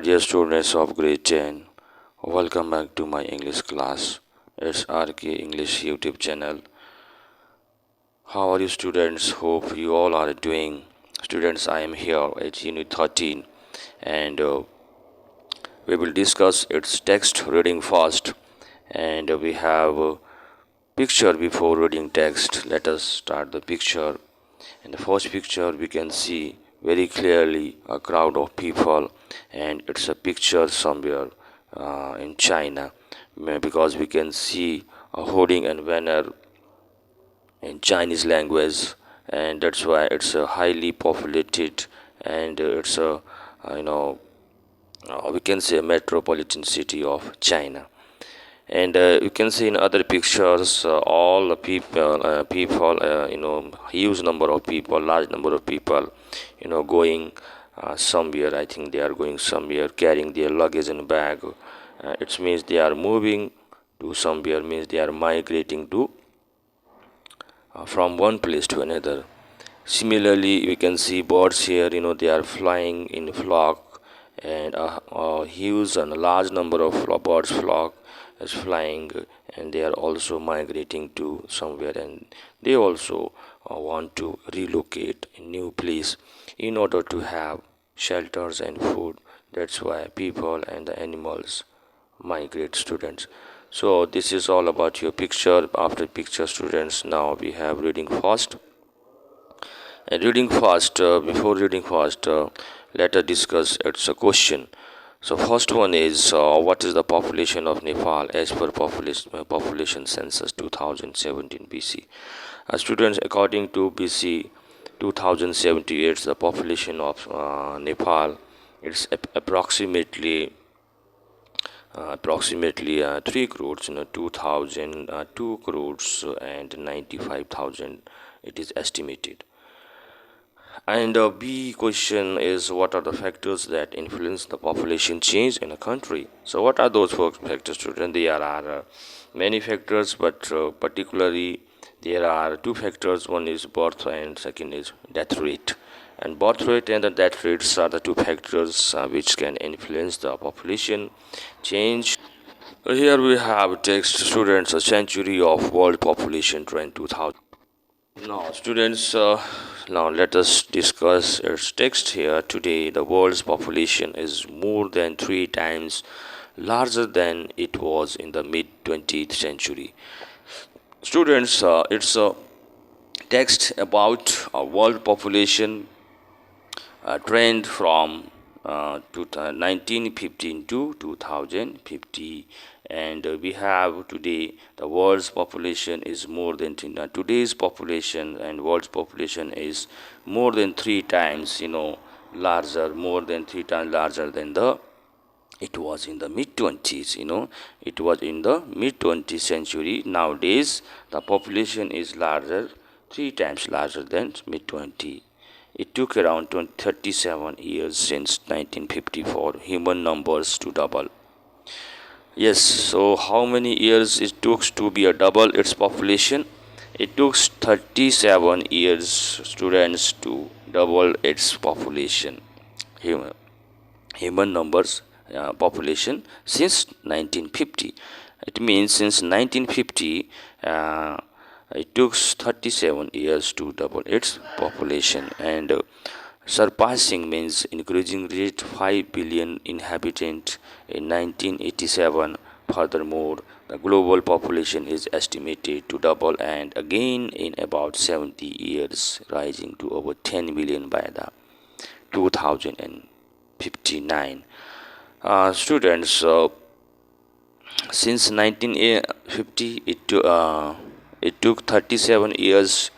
dear students of grade 10, welcome back to my English class. It's RK English YouTube channel. How are you students? Hope you all are doing. Students, I am here at Unit 13 and we will discuss its text reading first, and we have a picture before reading text. Let us start the picture. In the first picture we can see very clearly a crowd of people, and it's a picture somewhere in China, because we can see a hoarding and banner in Chinese language, and that's why it's a highly populated, and it's a we can say a metropolitan city of China. And you can see in other pictures all the people, huge number of people, large number of people, going somewhere. I think they are going somewhere carrying their luggage and bag. It means they are moving to somewhere, means they are migrating to from one place to another. Similarly, we can see birds here, they are flying in flock, and a huge and a large number of birds flock is flying, and they are also migrating to somewhere, and they also want to relocate a new place in order to have shelters and food. That's why people and the animals migrate, students. So this is all about your picture. After picture, students, now we have reading fast. And reading fast, before reading fast, let us discuss its a question. So first one is, what is the population of Nepal as per population census 2017 BC? Students, according to BC 2078, the population of Nepal, it's approximately 3 crores, 2 crores and 95,000 it is estimated. And B question is, what are the factors that influence the population change in a country? So what are those factors, students? There are many factors, but particularly there are two factors. One is birth and second is death rate. And birth rate and the death rates are the two factors which can influence the population change. Here we have text, students, a century of world population trend 2000. Now, students, now let us discuss its text here. Today, the world's population is more than 3 times larger than it was in the mid 20th century. Students, it's a text about a world population trend from 1915 to 2050, and we have today the world's population is more than today's population, and world's population is more than 3 times larger, more than 3 times larger than the it was in the mid 20s. It was in the mid 20th century. Nowadays the population is larger, 3 times larger than mid 20. It took around 37 years since 1950 for human numbers to double. Yes, so how many years it took to be a double its population? It took 37 years, students, to double its population. Human numbers, population, since 1950. It means since 1950, it took 37 years to double its population, and surpassing means increasing rate 5 billion inhabitants in 1987. Furthermore, the global population is estimated to double and again in about 70 years, rising to over 10 billion by the 2059. Students, since 1950, it took 37 years,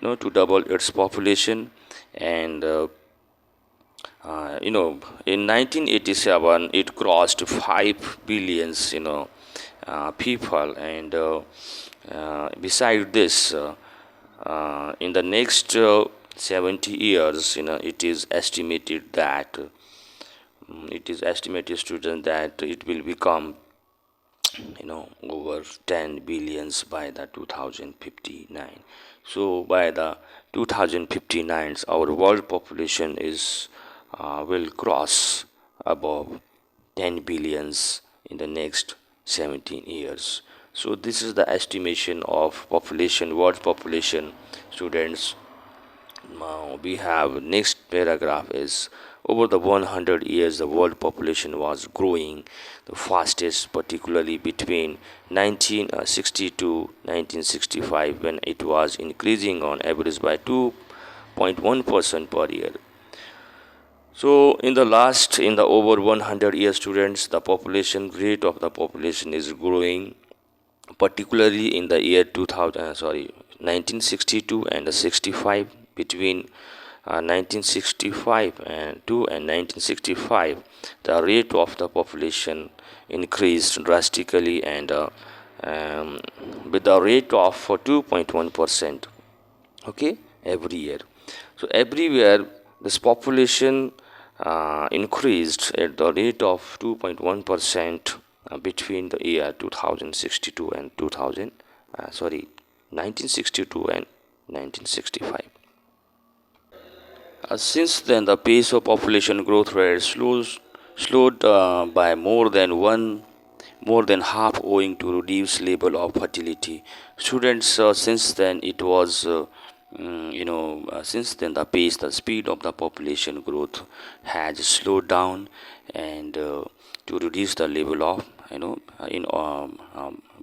to double its population, and in 1987 it crossed 5 billions, people, and beside this, in the next 70 years, it is estimated that student, that it will become over 10 billions by the 2059. So by the 2059, our world population is will cross above 10 billions in the next 17 years. So this is the estimation of population, world population, students. Now we have next paragraph is over the 100 years the world population was growing the fastest, particularly between 1960 to 1965, when it was increasing on average by 2.1% per year. So in the over 100 year students, the population rate of the population is growing, particularly in the year 2000, 1962 and 65. Between 1965 and 2 and 1965, the rate of the population increased drastically, and with the rate of 2.1%, okay, every year. So everywhere this population increased at the rate of 2.1% between the year 2062 and 1962 and 1965. Since then, the pace of population growth rate slowed by more than half, owing to reduced level of fertility. Students, since then it was since then the speed of the population growth has slowed down, and to reduce the level of in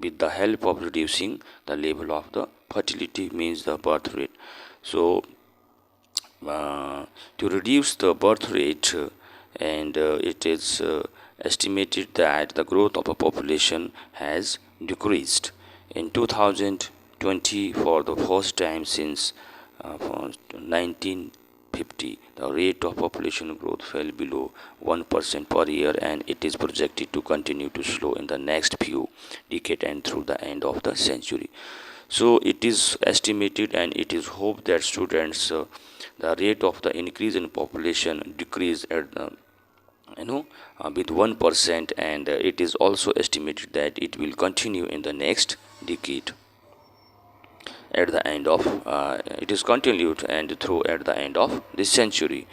with the help of reducing the level of the fertility, means the birth rate. So to reduce the birth rate, and it is estimated that the growth of a population has decreased in 2020 for the first time since 1950. The rate of population growth fell below 1% per year, and it is projected to continue to slow in the next few decades and through the end of the century. So it is estimated and it is hoped that students, the rate of the increase in population decrease at with 1%, and it is also estimated that it will continue in the next decade at the end of it is continued and through at the end of this century.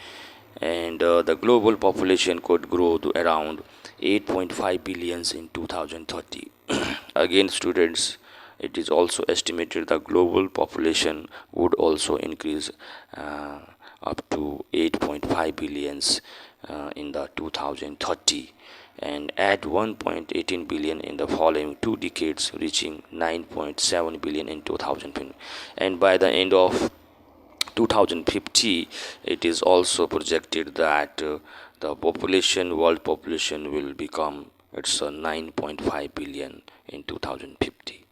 And the global population could grow to around 8.5 billions in 2030. Again students, it is also estimated the global population would also increase uh, up to 8.5 billions in the 2030, and add 1.18 billion in the following two decades, reaching 9.7 billion in 2020. And by the end of 2050, it is also projected that the world population will become it's 9.5 billion in 2050.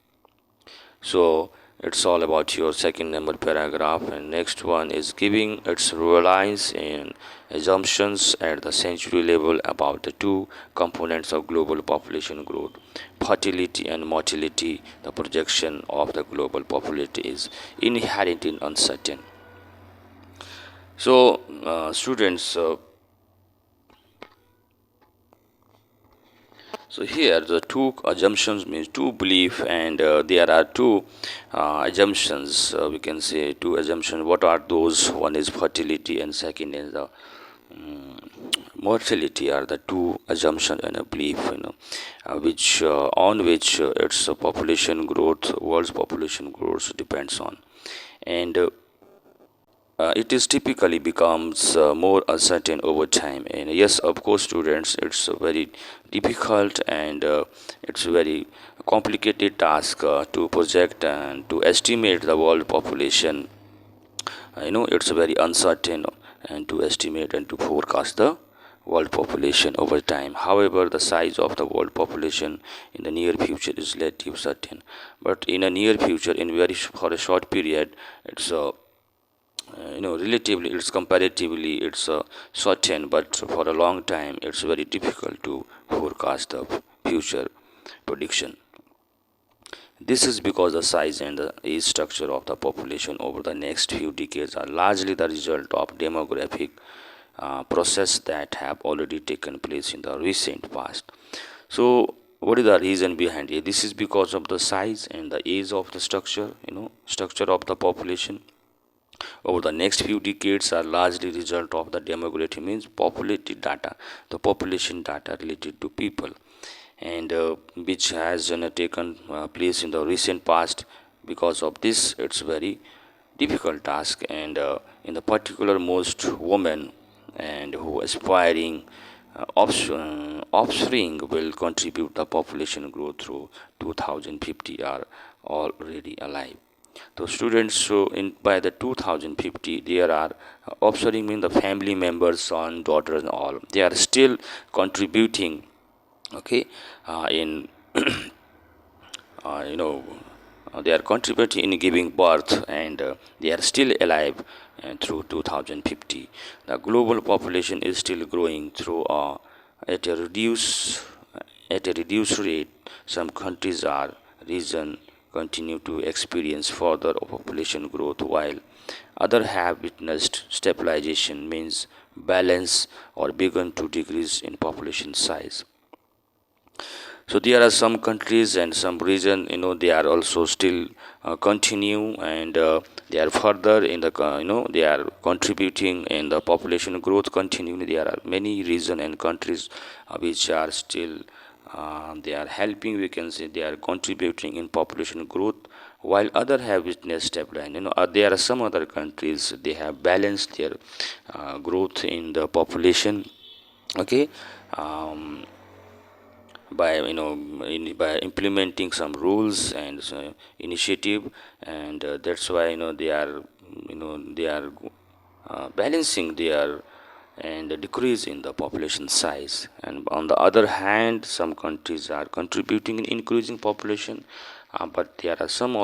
So it's all about your second number paragraph. And next one is giving its reliance in assumptions at the century level about the two components of global population growth, fertility and mortality. The projection of the global population is inherently uncertain. So students, so here the two assumptions means two belief, and there are two assumptions. We can say two assumptions. What are those? One is fertility, and second is the mortality. Are the two assumptions and a belief, which on which its population growth, world's population growth depends on, and it is typically becomes more uncertain over time. And yes, of course students, it's a very difficult and it's a very complicated task to project and to estimate the world population. It's very uncertain and to estimate and to forecast the world population over time. However, the size of the world population in the near future is relatively certain, but in a near future, in very for a short period, it's relatively, it's comparatively, it's certain, but for a long time it's very difficult to forecast the future prediction. This is because the size and the age structure of the population over the next few decades are largely the result of demographic process that have already taken place in the recent past. So what is the reason behind it? This is because of the size and the age of the structure, structure of the population. over the next few decades are largely result of the demography, means populated data, the population data related to people, and which has taken place in the recent past. Because of this, it's very difficult task, and in the particular, most women and who aspiring offspring will contribute the population growth through 2050 are already alive. So students, so in by the 2050 there are offspring, mean the family members, son, daughters, and all, they are still contributing, okay, in you know they are contributing in giving birth, and they are still alive, and through 2050 the global population is still growing through at a reduced rate. Some countries are region continue to experience further population growth, while others have witnessed stabilization, means balance, or begun to decrease in population size. So there are some countries and some region, they are also still continue, and they are further in the they are contributing in the population growth continue. There are many region and countries which are still they are helping, we can say they are contributing in population growth, while other have witnessed stability. There are some other countries, they have balanced their growth in the population, okay, um, by by implementing some rules and initiative, and that's why they are balancing their and a decrease in the population size. And on the other hand, some countries are contributing in increasing population, but there are some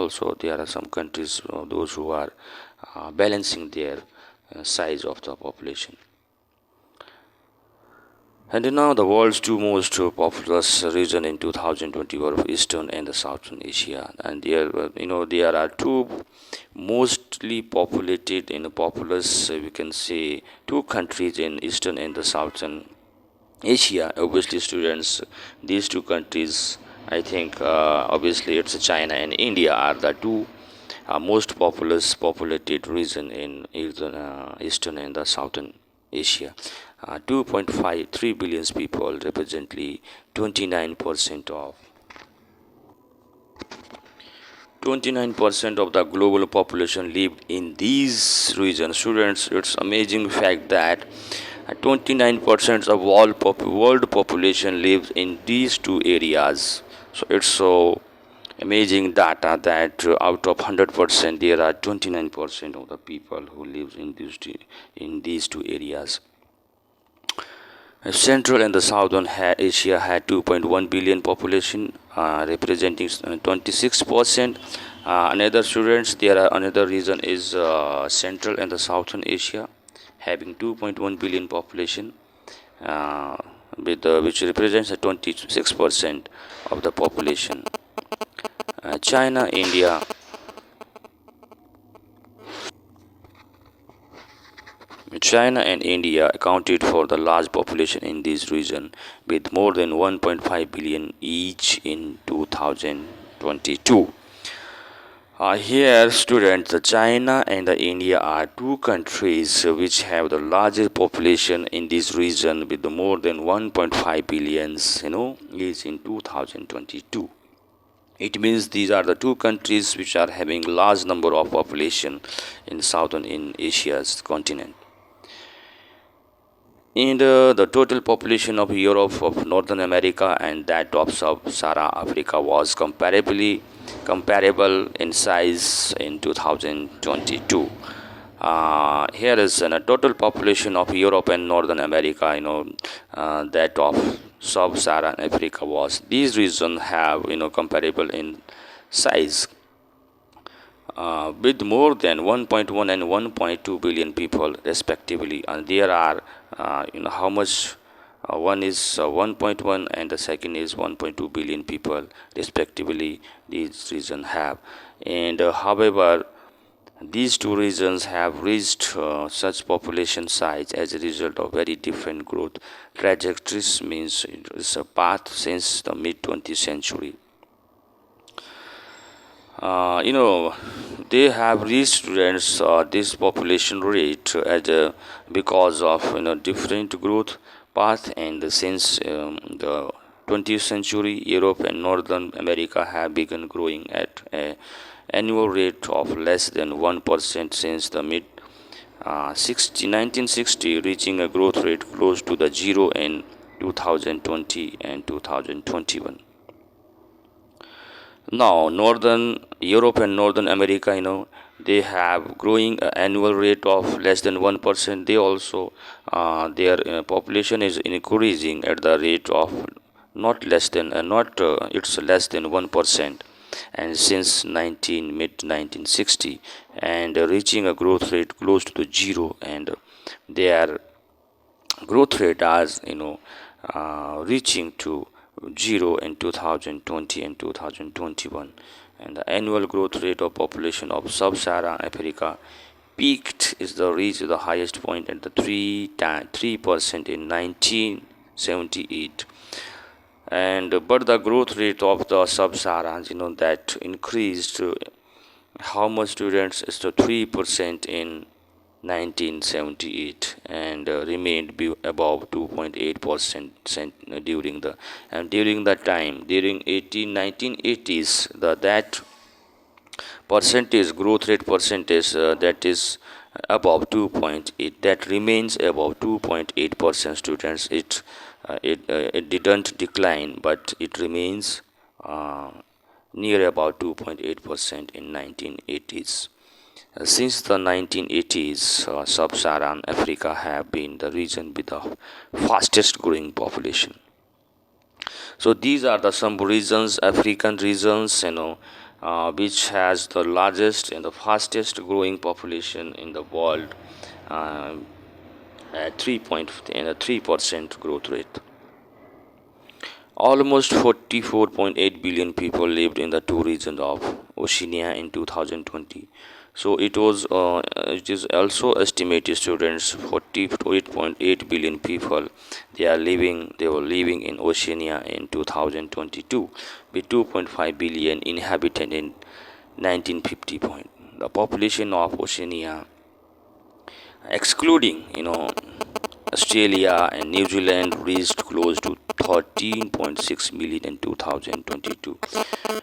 countries, those who are balancing their size of the population. And now the world's two most populous region in 2020 were Eastern and the Southern Asia, and there are two mostly populated in populous, we can say, two countries in Eastern and the Southern Asia. Obviously, students, these two countries, I think, obviously it's China and India are the two most populated region in Eastern and the Southern Asia. 2.53 billion people, represently 29% of 29% of the global population lived in these regions. Students, it's amazing fact that 29% of all world population lives in these two areas. So it's so amazing data that out of 100% there are 29% of the people who live in these two areas. Central and the Southern Asia had 2.1 billion population, representing 26%. Another students, there are another reason is Central and the Southern Asia, having 2.1 billion population, which represents 26% of the population. China, India, China and India accounted for the large population in this region, with more than 1.5 billion each in 2022. Here, students, the China and the India are two countries which have the largest population in this region, with more than 1.5 billions, each in 2022. It means these are the two countries which are having large number of population in southern in Asia's continent. And the total population of Europe, of Northern America, and that of Sub-Saharan Africa was comparable in size in 2022. Here is a total population of Europe and Northern America. That of Sub-Saharan Africa was. These regions have comparable in size, with more than 1.1 and 1.2 billion people respectively, and there are how much one is 1.1 and the second is 1.2 billion people respectively these regions have. And however, these two regions have reached such population size as a result of very different growth trajectories, means it is a path since the mid 20th century. You know, they have reached students this population rate because of different growth path, and since the 20th century, Europe and Northern America have begun growing at an annual rate of less than 1% since the mid 1960, reaching a growth rate close to the zero in 2020 and 2021. Now, Northern Europe and Northern America, they have growing annual rate of less than 1%. They also, their population is increasing at the rate of not less than, not it's less than 1%, and since 19 mid 1960, and reaching a growth rate close to the zero, and their growth rate as reaching to zero in 2020 and 2021, and the annual growth rate of population of sub-Saharan Africa peaked is the reach the highest point at the 3% in 1978, and but the growth rate of the sub-Saharans that increased how much students is to 3% in 1978, and remained above 2.8% during the time during 1980s, that percentage growth rate percentage that is above 2.8, that remains above 2.8% students. It didn't decline, but it remains uh, near about 2.8% in 1980s. Since the 1980s, sub-Saharan Africa have been the region with the fastest growing population. So these are the some regions, African regions, which has the largest and the fastest growing population in the world, uh, at 3% growth rate. Almost 44.8 billion people lived in the two regions of Oceania in 2020. So it is also estimated students 48.8 billion people they were living in Oceania in 2022, with 2.5 billion inhabitants in 1950 point. The population of Oceania, excluding Australia and New Zealand, reached close to 13.6 million in 2022.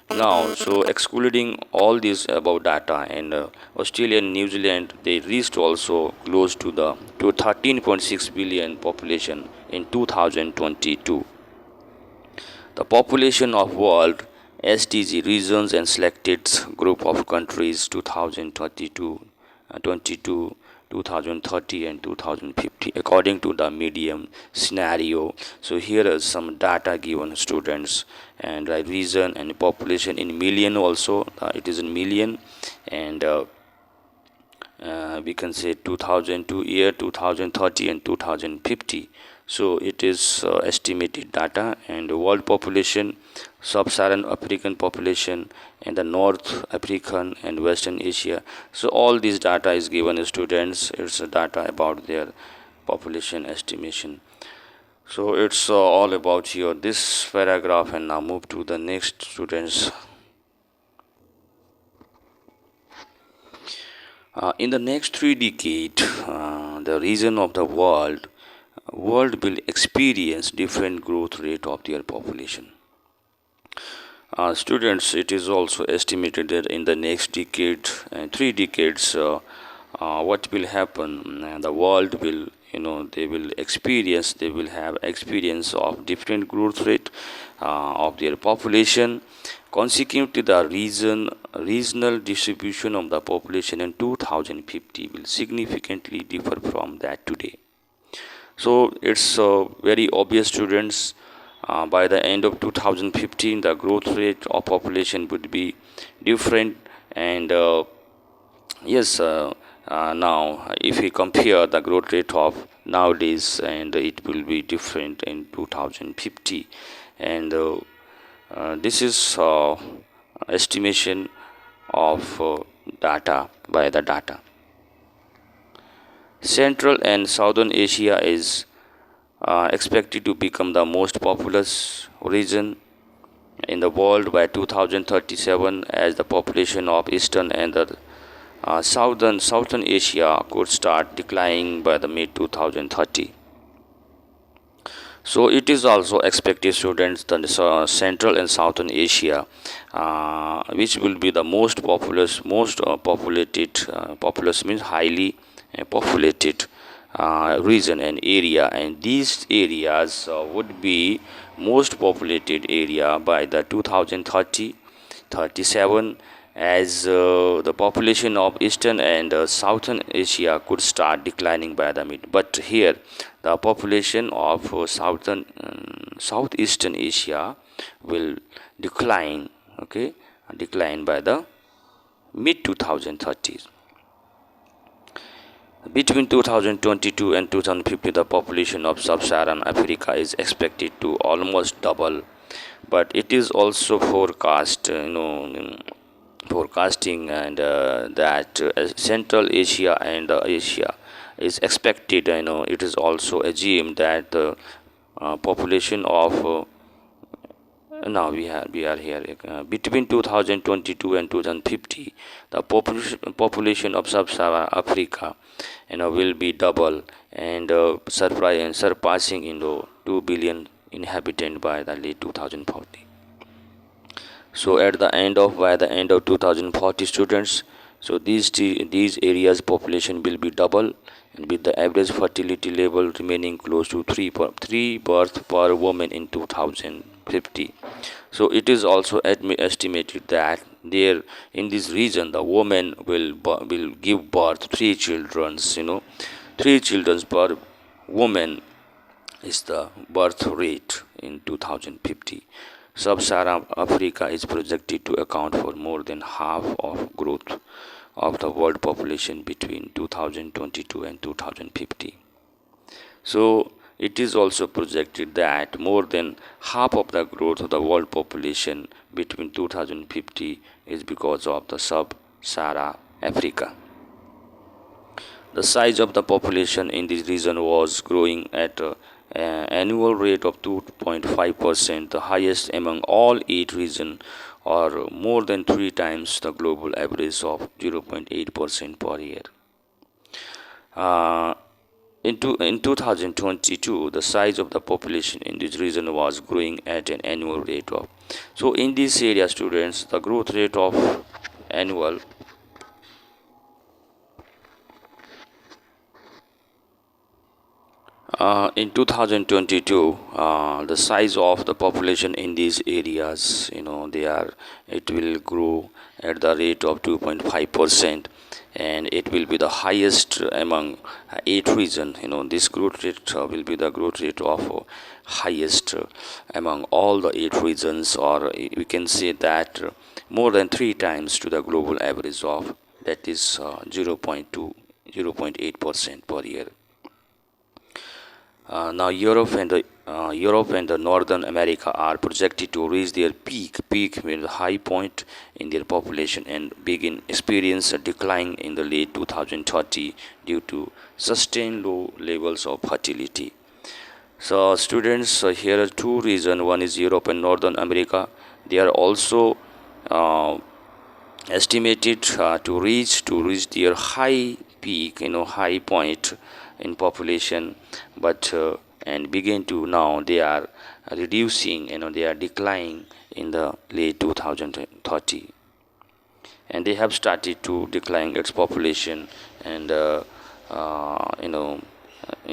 Now, so excluding all this above data, and Australia and New Zealand, they reached also close to the to 13.6 billion population in 2022. The population of world SDG regions and selected group of countries 2032, 2030 and 2050 according to the medium scenario. So here is some data given students, and region and population in million also, it is in million, and we can say 2002 year 2030 and 2050. So it is estimated data, and world population, sub-Saharan African population, and the North African and Western Asia. So all these data is given to students. It's data about their population estimation. So it's all about here this paragraph, and now move to the next students. In the next 3 decades, the region of the world will experience different growth rate of their population. Students, it is also estimated that in the next decade, 3 decades, what will happen? The world will, they will have experience of different growth rate of their population. Consequently, the regional distribution of the population in 2050 will significantly differ from that today. So it's very obvious, students. By the end of 2015, the growth rate of population would be different, and yes, now if we compare the growth rate of nowadays, and it will be different in 2050, and this is estimation of data by the data. Central and Southern Asia is expected to become the most populous region, in the world by 2037, as the population of Eastern and the Southern Asia could start declining by the mid 2030. So it is also expected, students, that Central and Southern Asia, which will be the most populous means highly populated region and area, and these areas would be most populated area by the 2030 37, as the population of Eastern and Southern Asia could start declining by the mid. But here, the population of Southeastern Asia will decline, okay, decline by the mid 2030s. Between 2022 and 2050, the population of sub-Saharan Africa is expected to almost double, but it is also forecasting and that Central Asia and Asia is expected. It is also assumed that the population of now we are here between 2022 and 2050, the population of sub-Saharan Africa will be double and surpassing 2 billion inhabitants by the late 2040. So by the end of 2040, students, so these areas population will be double, and with the average fertility level remaining close to 3 births per woman in 2050. So it is also estimated that there in this region the woman will give birth 3 children. 3 children per woman is the birth rate in 2050. Sub-Saharan Africa is projected to account for more than half of growth of the world population between 2022 and 2050. So it is also projected that more than half of the growth of the world population between 2050 is because of the sub-Saharan Africa. The size of the population in this region was growing at an annual rate of 2.5%, the highest among all 8 regions, or more than 3 times the global average of 0.8% per year. In 2022, the size of the population in this region was growing at an annual rate of. So in this area, students, the growth rate of annual in 2022, the size of the population in these areas, it will grow at the rate of 2.5%, and it will be the highest among 8 regions. This growth rate will be the growth rate of highest among all the 8 regions, or we can say that more than 3 times to the global average of, that is 0.8% per year. Now Europe and the Northern America are projected to reach their peak with a high point in their population and begin experience a decline in the late 2030 due to sustained low levels of fertility. So students, here are 2 regions. One is Europe and Northern America. They are also estimated to reach their high peak, high point in population, but and begin to now they are reducing, they are declining in the late 2030, and they have started to decline its population, and in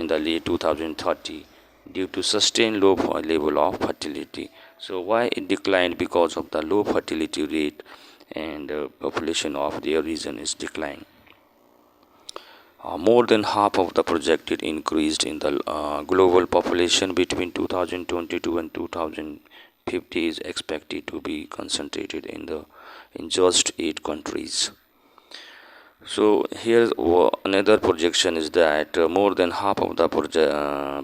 the late 2030 due to sustained low level of fertility. So why it declined? Because of the low fertility rate, and population of their region is declining. More than half of the projected increase in the global population between 2022 and 2050 is expected to be concentrated in just 8 countries. So here another projection is that more than half of the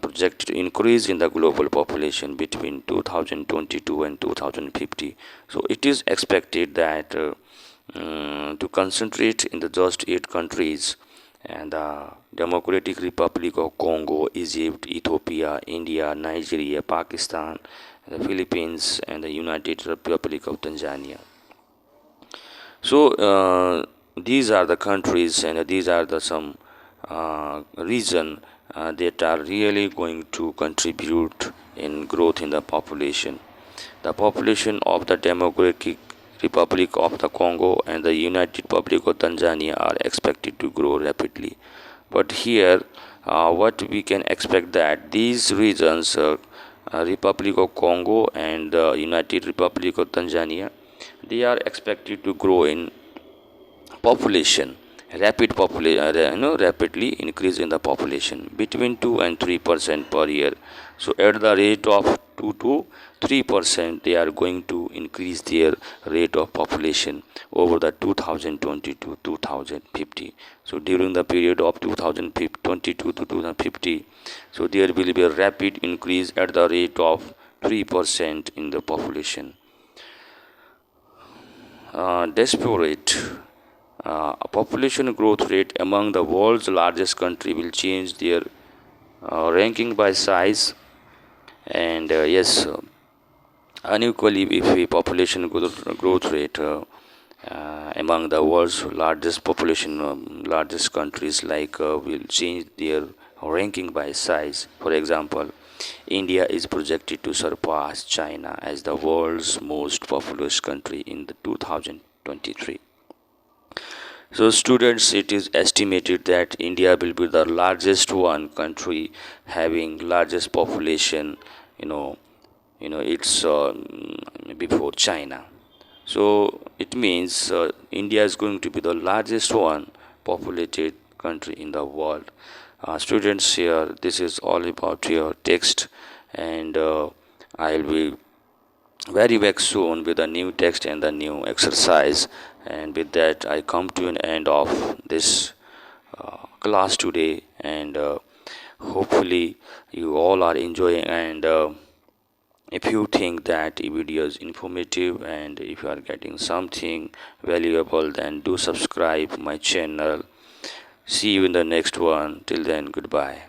projected increase in the global population between 2022 and 2050. So it is expected that to concentrate in the just 8 countries, and the Democratic Republic of Congo, Egypt, Ethiopia, India, Nigeria, Pakistan, the Philippines, and the United Republic of Tanzania. So these are the countries, and these are the some region that are really going to contribute in growth in the population. The population of the Democratic Republic of the Congo and the United Republic of Tanzania are expected to grow rapidly. But here, what we can expect that these regions, Republic of Congo and the United Republic of Tanzania, they are expected to grow in population, rapidly increase in the population between 2 and 3% per year. So at the rate of 2 to 3%, they are going to increase their rate of population over the 2020 to 2050. So during the period of 2022 to 2050, so there will be a rapid increase at the rate of 3% in the population. Desperate a population growth rate among the world's largest country will change their ranking by size. And yes, unequally, if a population growth rate among the world's largest population, largest countries like will change their ranking by size. For example, India is projected to surpass China as the world's most populous country in the 2023. So students, it is estimated that India will be the largest one country having largest population, you know, it's before China. So it means India is going to be the largest one populated country in the world. Students, here this is all about your text, and I'll be very back soon with a new text and a new exercise. And with that, I come to an end of this class today, and hopefully you all are enjoying. And if you think that the video is informative and if you are getting something valuable, then do subscribe my channel. See you in the next one. Till then, goodbye.